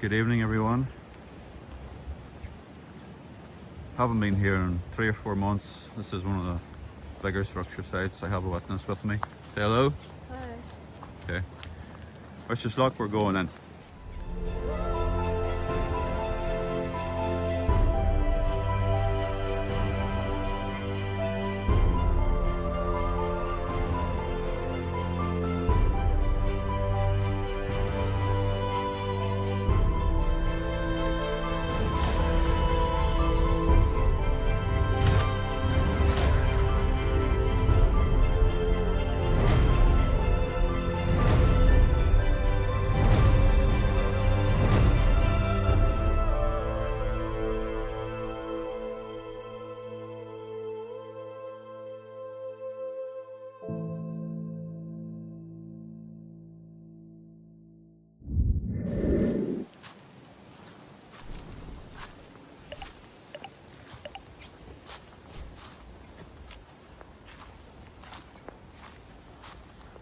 Good evening, everyone. Haven't been here in 3 or 4 months. This is one of the bigger structure sites. I have a witness with me. Say hello. Hi. Okay. Wish us luck, we're going in.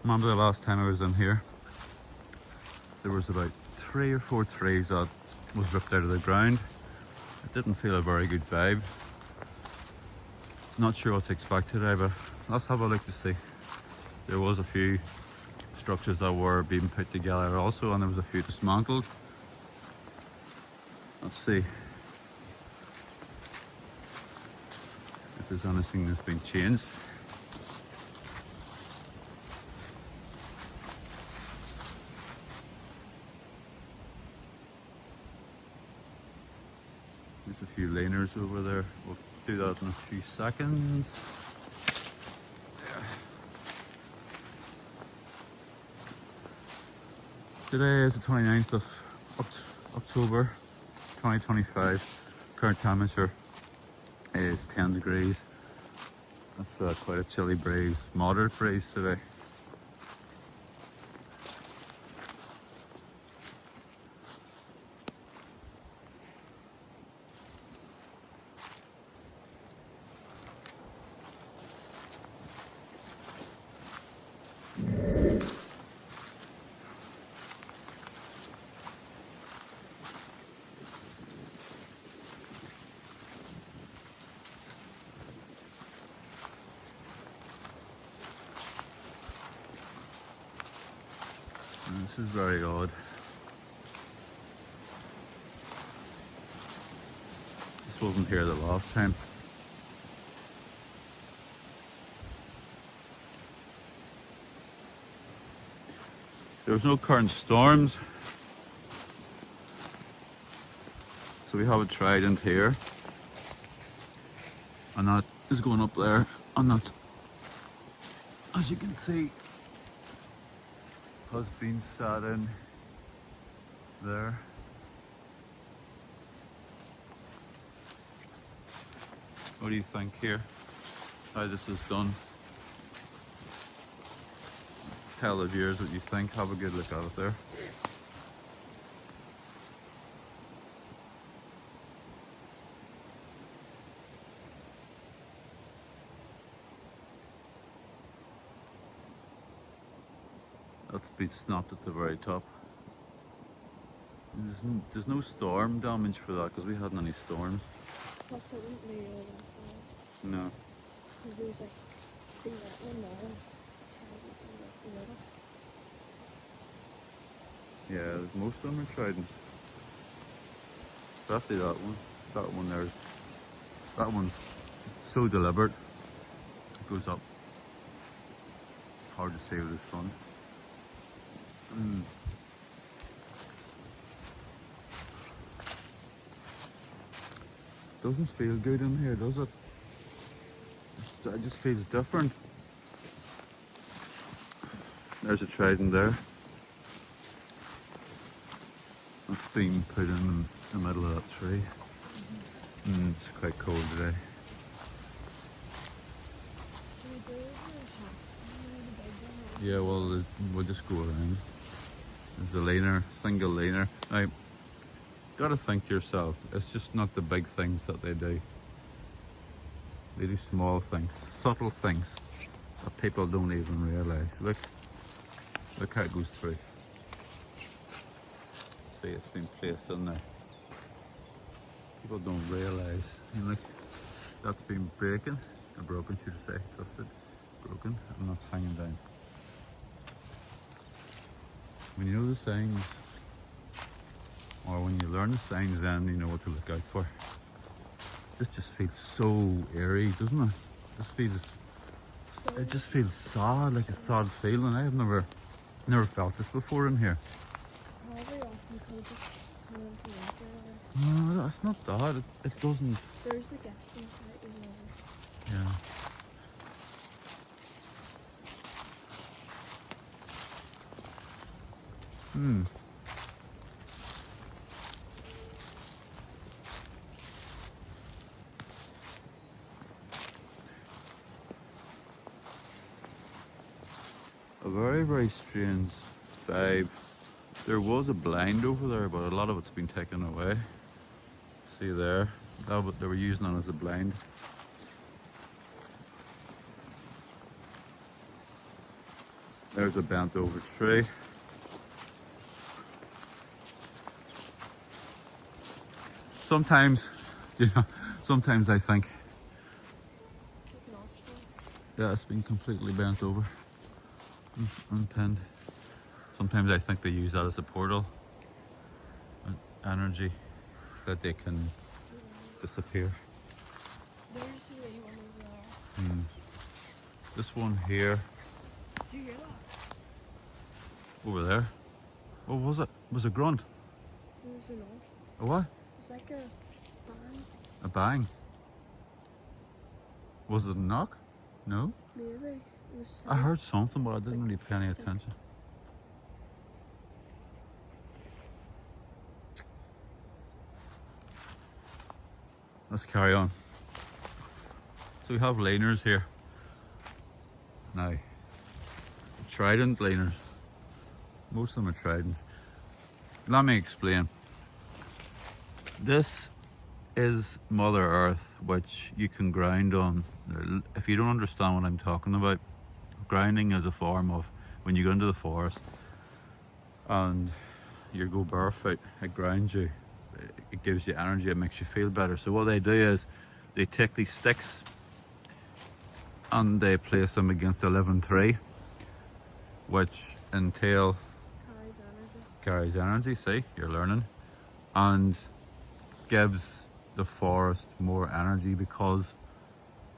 Remember the last time I was in here, there was about 3 or 4 trees that was ripped out of the ground. It didn't feel a very good vibe. Not sure what to expect today, but let's have a look to see. There was a few structures that were being put together also, and there was a few dismantled. Let's see if there's anything that's been changed. There's a few laners over there. We'll do that in a few seconds. Today is the 29th of October 2025. Current temperature is 10 degrees. That's quite a chilly breeze, moderate breeze today. And this is very odd. This wasn't here the last time. There was no current storms, so we have a trident here, and that is going up there, and that's, as you can see, has been sat in there. What do you think here? How this is done? Tell the viewers what you think. Have a good look at it there. That's been snapped at the very top. There's no storm damage for that because we hadn't any storms. Plus, I wouldn't really all that bad. No. Because there's like, see that one there? It's terrible, Yeah, most of them are tridents. Especially that one. That one there. That one's so deliberate. It goes up. It's hard to see with the sun. Doesn't feel good in here, does it? It just feels different. There's a trident there. That's been put in the middle of that tree. It's quite cold today. Yeah, well, we'll just go around. There's a laner, single laner. Now, gotta think to yourself, it's just not the big things that they do. They do small things, subtle things that people don't even realise. Look how it goes through. see it's been placed in there. People don't realise. Look, that's been broken, should I say, twisted, broken, and that's hanging down. When you know the signs, or when you learn the signs, then you know what to look out for. This just feels so eerie, doesn't it? It just feels sad, like a sad feeling. I have never felt this before in here. Probably also because it's kind of winter. No, it's not that. It doesn't. There's a gift inside the water. Yeah. A very, very strange vibe. There was a blind over there, but a lot of it's been taken away. See there? They were using it as a blind. There's a bent over tree. Sometimes, sometimes I think, yeah, it's been completely bent over and pinned. Sometimes I think they use that as a portal, energy that they can disappear. There's the wee one over there. This one here, Do you hear that? over there. What was it? Was it a grunt? There's a note. A what? It's like a bang. A bang? Was it a knock? No? Maybe. It was I heard something, but I didn't really pay any attention. Let's carry on. So we have laners here. Now, trident laners. Most of them are tridents. Let me explain. This is Mother Earth, which you can grind on. If you don't understand what I'm talking about, grinding is a form of when you go into the forest and you go barefoot, it grinds you. It gives you energy, it makes you feel better. So what they do is they take these sticks and they place them against a living tree, which entail carries energy. See, you're learning, and gives the forest more energy because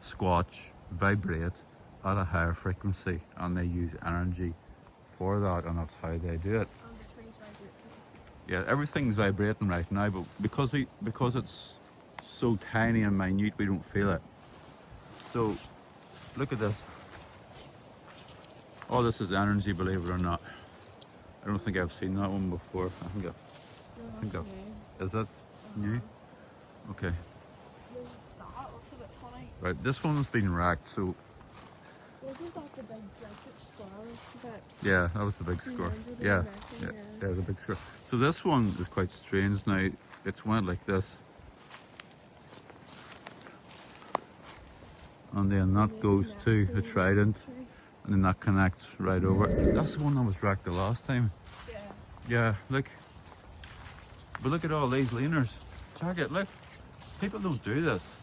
Squatch vibrate at a higher frequency and they use energy for that, and that's how they do it. And the trees vibrate too. Yeah, everything's vibrating right now, but because it's so tiny and minute, we don't feel it. So look at this. Oh, this is energy, believe it or not. I don't think I've seen that one before. I think is that new? Okay. That's a bit funny. Right, this one's been racked, so Wasn't that the big blanket squirrel that yeah, that was the big squirrel. Yeah, the big squirrel. So this one is quite strange now. It's went like this. And then that goes to a trident, and then that connects right over. That's the one that was racked the last time. Yeah. Yeah, look. But look at all these leaners. Check it, look. People don't do this.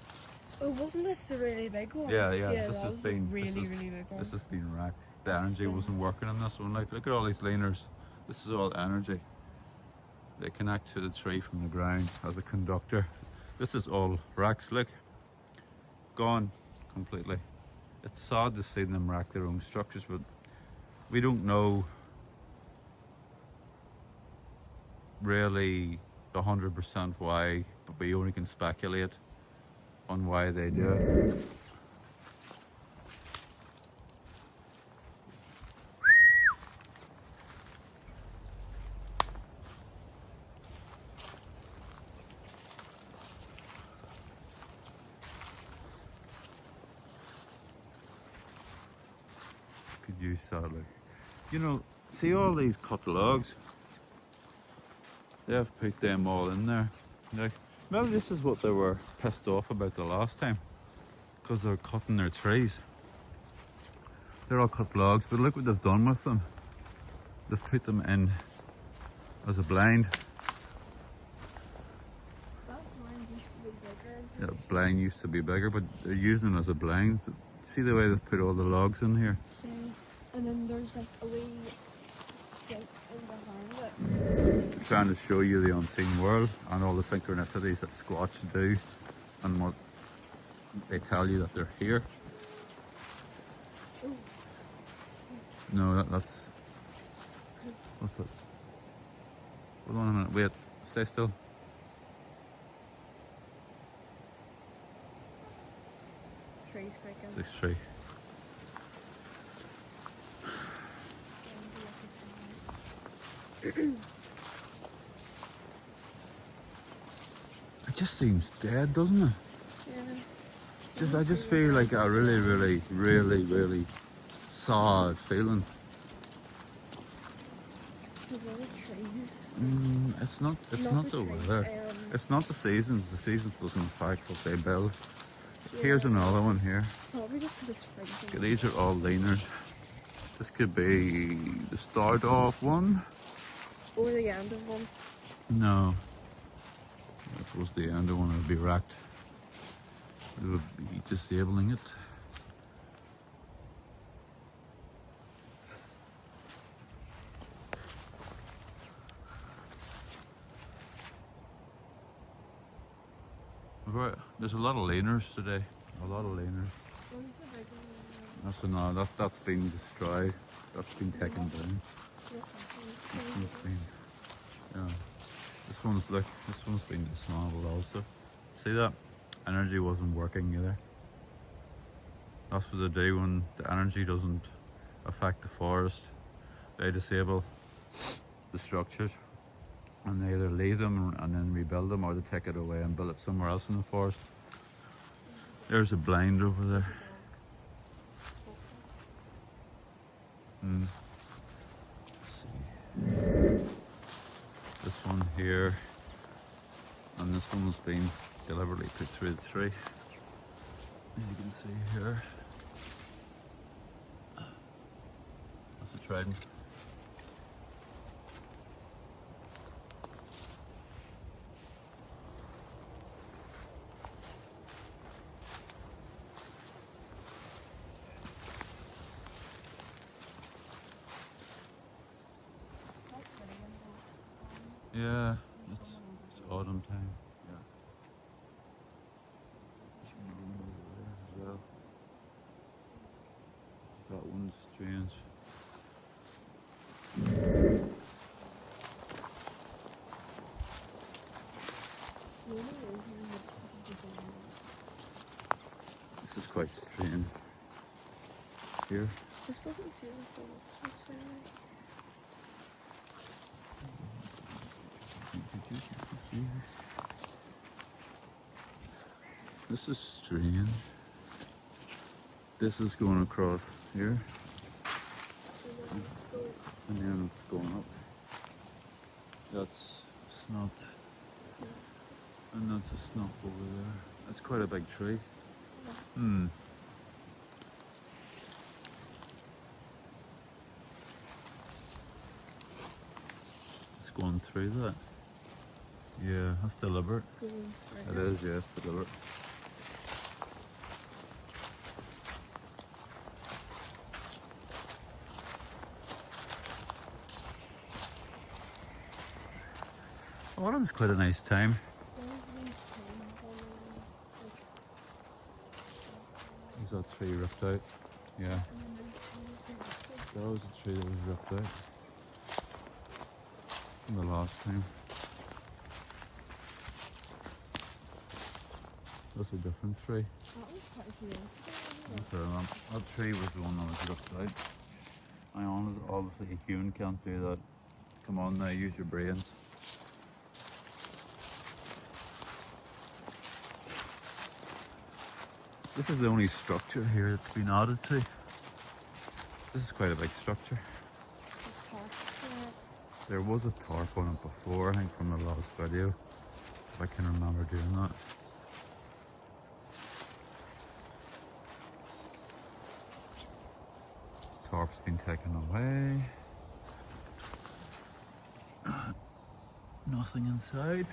Oh, wasn't this the really big one? Yeah, Yeah, this that has was been a really big one. This has been racked. The energy wasn't working on this one. Like, look at all these leaners. This is all energy. They connect to the tree from the ground as a conductor. This is all racked. Look, gone completely. It's sad to see them rack their own structures, but we don't know really 100% why, but we only can speculate on why they do it. Could use that, like, you know, see all these cut logs? They've put them all in there. Like, maybe this is what they were pissed off about the last time, because they're cutting their trees. They're all cut logs, but look what they've done with them. They've put them in as a blind. blind used to be bigger, but they're using it as a blind. See the way they've put all the logs in here? Yeah. And then there's like a wee gate in behind it. Trying to show you the unseen world and all the synchronicities that Squatch do and what they tell you that they're here. Ooh. No, that's... What's it? Hold on a minute, wait, stay still. Trees creaking. 6-3. It just seems dead, doesn't it? Yeah. I just feel like a really sad feeling. The trees. It's not Not the the trees, weather. It's not the seasons. The seasons doesn't affect what they build. Here's another one here. Probably just because it's freezing. Okay, these are all leaners. This could be the start of one. Or the end of one. No. If it was the end of one, it would be wrecked. It would be disabling it. Right, there's a lot of laners today. A lot of laners. Where's the big one? That's another. That's been destroyed. That's been taken down. This one's been. Yeah. This one's been dismantled also. See that? Energy wasn't working either. That's what they do when the energy doesn't affect the forest. They disable the structures. And they either leave them and then rebuild them, or they take it away and build it somewhere else in the forest. There's a blind over there. Let's see. This one here, and this one has been deliberately put through the tree. As you can see here. That's a trident. Yeah, it's autumn time. Yeah. There's one over there as well. That one's strange. This is quite strange. Here. This doesn't feel so This is strange. This is going across here. And then it's going up. That's snot. And that's a snot over there. That's quite a big tree. It's going through that. Yeah, that's deliberate. It is, yeah, it's deliberate. Autumn's quite a nice time. Is that tree ripped out? Yeah. That was a tree that was ripped out from the last time. That's a different tree. That tree was the one that was ripped out. Obviously a human can't do that. Come on now, use your brains. This is the only structure here that's been added to. This is quite a big structure. There was a tarp on it before, I think from the last video. If I can remember doing that. Tarp's been taken away. Nothing inside.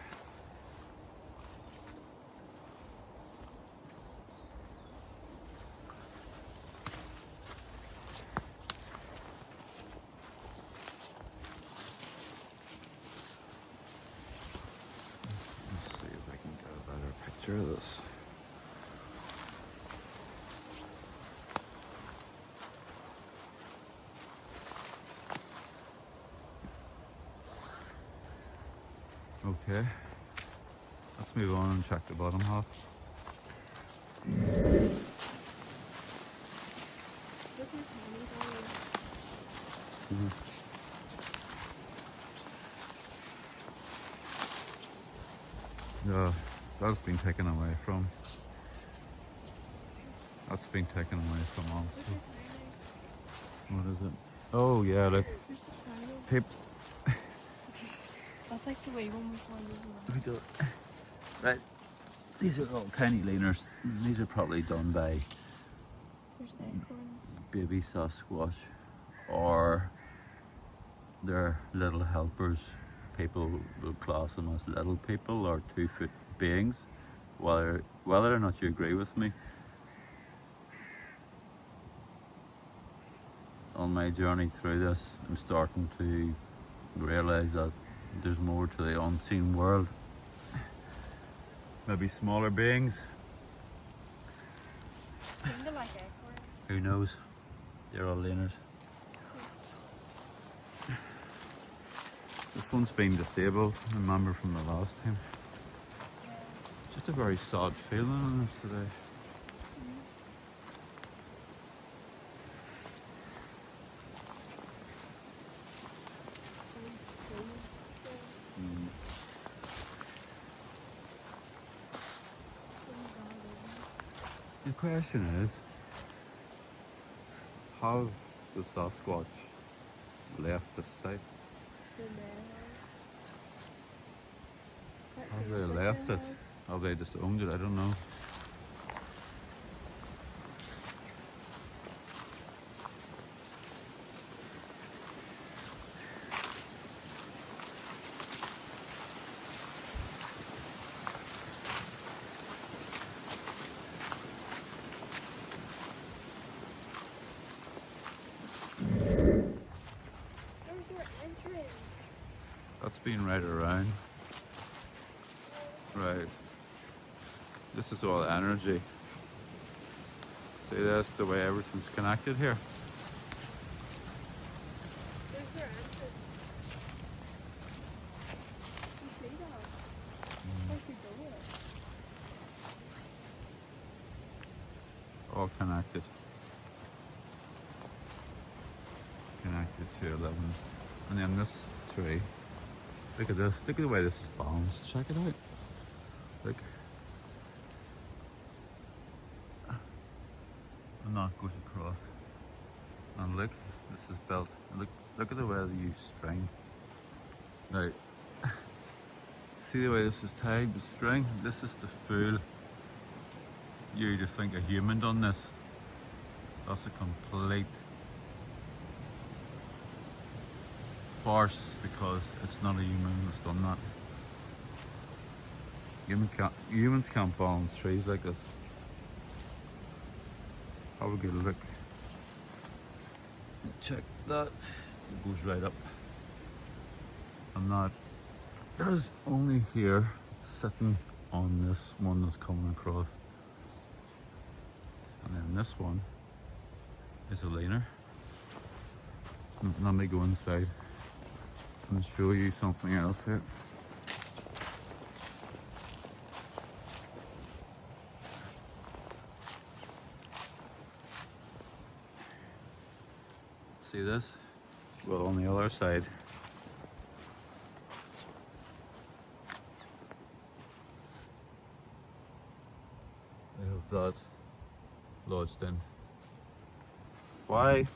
picture of this. Okay, let's move on and check the bottom half. Look how tiny that is. Yeah, that's been taken away from. That's been taken away from us. Look how tiny. What is it? Oh yeah, look. They're so tiny. Pip. That's like the way when we find it. We do it. Right. These are all tiny laners. These are probably done by There's acorns. baby Sasquatch, or they're little helpers. People will class them as little people or 2-foot beings. Whether or not you agree with me, on my journey through this, I'm starting to realise that there's more to the unseen world. Maybe smaller beings. Kinda like acorns. Who knows? They're all laners. This one's been disabled, I remember from the last time. Yeah. Just a very sad feeling on this today. The question is, have the Sasquatch left the site? Have they left it? Have they disowned it? I don't know. There's their entrance. That's been right around. Right. This is all energy. See, that's the way everything's connected here. There's their entrance. You see that? Like the door. All connected. Connected to 11. And then this 3. Look at this. Look at the way this is balanced. Check it out. Look. And that goes across. And look, this is built. Look at the way they use string. Now, see the way this is tied with string? This is to fool you to think a human done this. That's a complete farce, because it's not a human who's done that. Humans can't balance trees like this. Have a good look. Check that. It goes right up. And that is only here, sitting on this one that's coming across. And then this one is a laner. Let me go inside and show you something else here. See this? Well, on the other side, I have that lodged in. Why?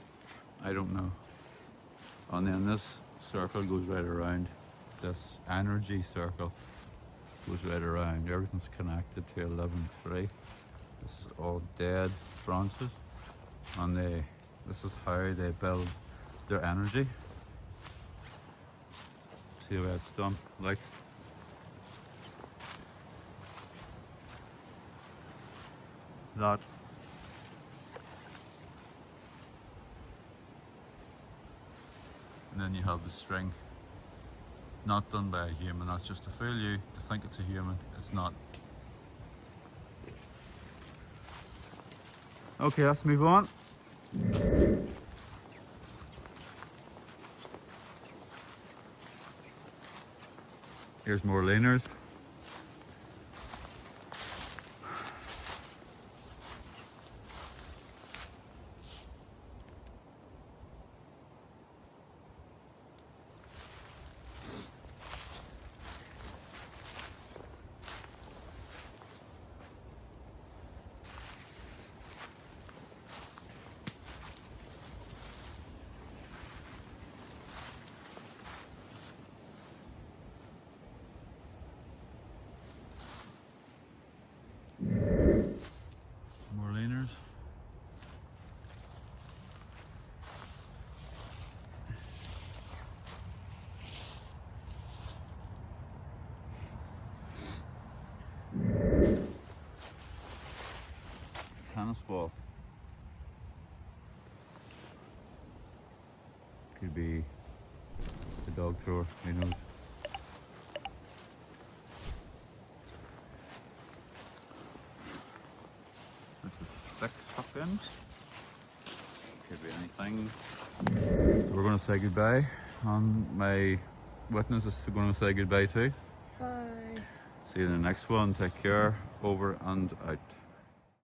I don't know. And then this circle goes right around. This energy circle goes right around. Everything's connected to 11.3. This is all dead branches, and this is how they build their energy. See the way it's done? Like, that. And then you have the string. Not done by a human, that's just to fool you to think it's a human. It's not. Okay, let's move on. Here's more laners. More laners. Tennis ball. Could be a dog thrower, who knows. This is thick stuff in. Could be anything. We're going to say goodbye. My witness is going to say goodbye too. Bye. See you in the next one. Take care. Over and out.